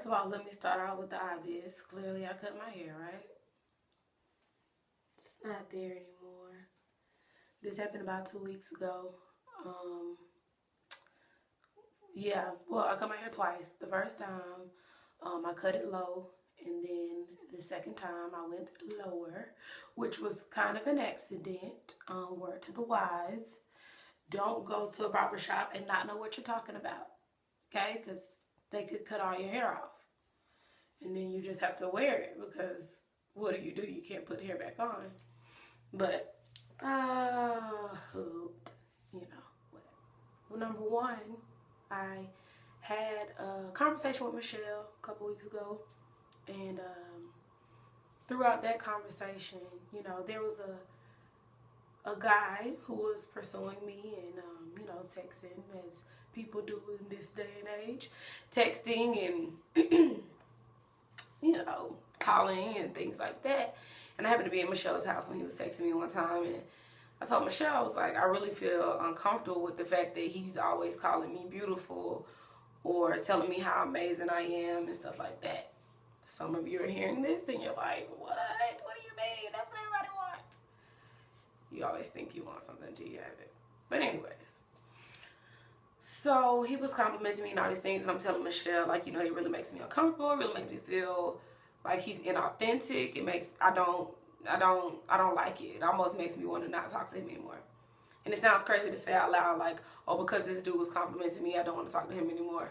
First of all, let me start out with the obvious. Clearly, I cut my hair, right? It's not there anymore. This happened about 2 weeks ago. Yeah, well, I cut my hair twice. The first time, I cut it low, and then the second time I went lower, which was kind of an accident. Word to the wise. Don't go to a barber shop and not know what you're talking about, okay? Because they could cut all your hair off. And then you just have to wear it because what do? You can't put hair back on. But, hooped, whatever. Well, number one, I had a conversation with Michelle a couple weeks ago. And throughout that conversation, there was a guy who was pursuing me and, texting as people do in this day and age. Texting and, calling and things like that. And I happened to be at Michelle's house when he was texting me one time. And I told Michelle, I was like, I really feel uncomfortable with the fact that he's always calling me beautiful or telling me how amazing I am and stuff like that. Some of you are hearing this and you're like, what? What do you mean? That's what everybody wants. You always think you want something until you have it. But anyways. So he was complimenting me and all these things, and I'm telling Michelle, like, it really makes me uncomfortable. It really makes me feel like he's inauthentic. I don't like it. It almost makes me want to not talk to him anymore. And it sounds crazy to say out loud, like, oh, because this dude was complimenting me, I don't want to talk to him anymore.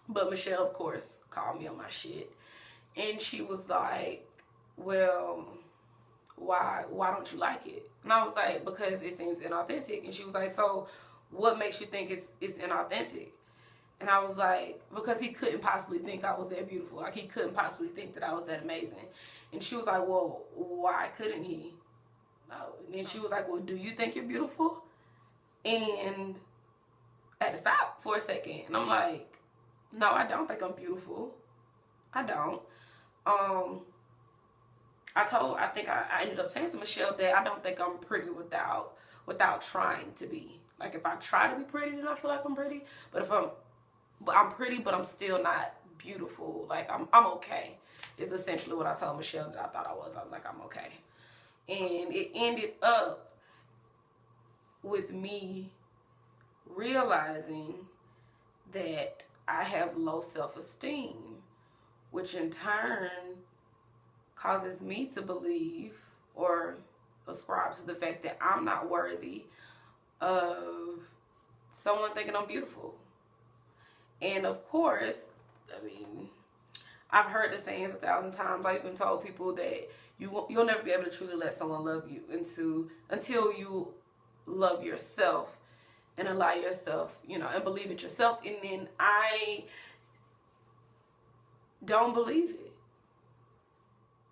But Michelle, of course, called me on my shit. And she was like, well, why don't you like it? And I was like, because it seems inauthentic. And she was like, so what makes you think it's inauthentic? And I was like, because he couldn't possibly think I was that beautiful. Like, he couldn't possibly think that I was that amazing. And she was like, well, why couldn't he? And then she was like, well, do you think you're beautiful? And I had to stop for a second. And I'm like, no, I don't think I'm beautiful. I don't. I think I ended up saying to Michelle that I don't think I'm pretty without trying to be. Like, if I try to be pretty, then I feel like I'm pretty. But I'm pretty, but I'm still not beautiful. Like, I'm okay. Is essentially what I told Michelle that I thought I was. I was like, I'm okay. And it ended up with me realizing that I have low self-esteem, which in turn causes me to believe or ascribes to the fact that I'm not worthy of someone thinking I'm beautiful. And of course, I mean, I've heard the sayings 1,000 times. I've even told people that you'll never be able to truly let someone love you until you love yourself and allow yourself, and believe it yourself. And then I don't believe it.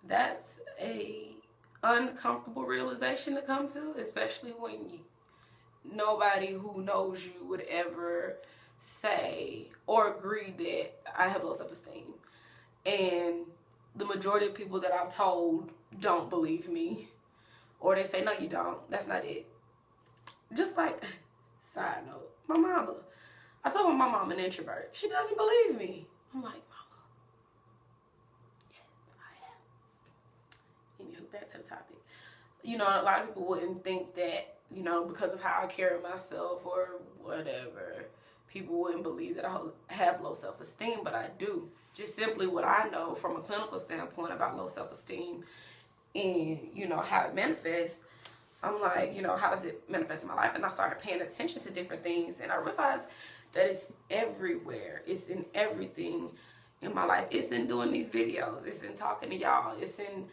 That's a uncomfortable realization to come to, especially when nobody who knows you would ever say or agree that I have low self-esteem. And the majority of people that I've told don't believe me. Or they say, no, you don't. That's not it. Just like, side note, my mama. I told my mom I'm an introvert. She doesn't believe me. I'm like, mama, yes, I am. Anywho, back to the topic. A lot of people wouldn't think that, because of how I carry myself or whatever, people wouldn't believe that I have low self-esteem, but I do. Just simply what I know from a clinical standpoint about low self-esteem and, how it manifests. I'm like, how does it manifest in my life? And I started paying attention to different things, and I realized that it's everywhere. It's in everything in my life. It's in doing these videos. It's in talking to y'all. It's in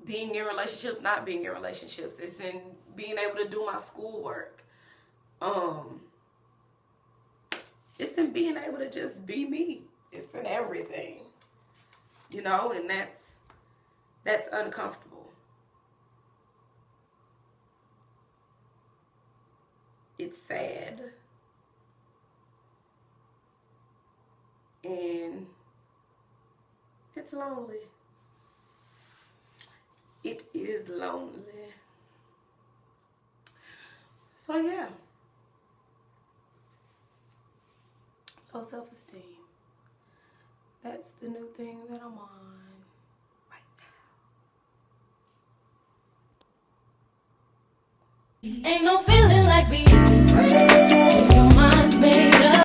being in relationships, not being in relationships. It's in being able to do my schoolwork. It's in being able to just be me. It's in everything. And that's uncomfortable. It's sad. And it's lonely. It is lonely. So yeah. Oh, self-esteem. That's the new thing that I'm on right now. Ain't no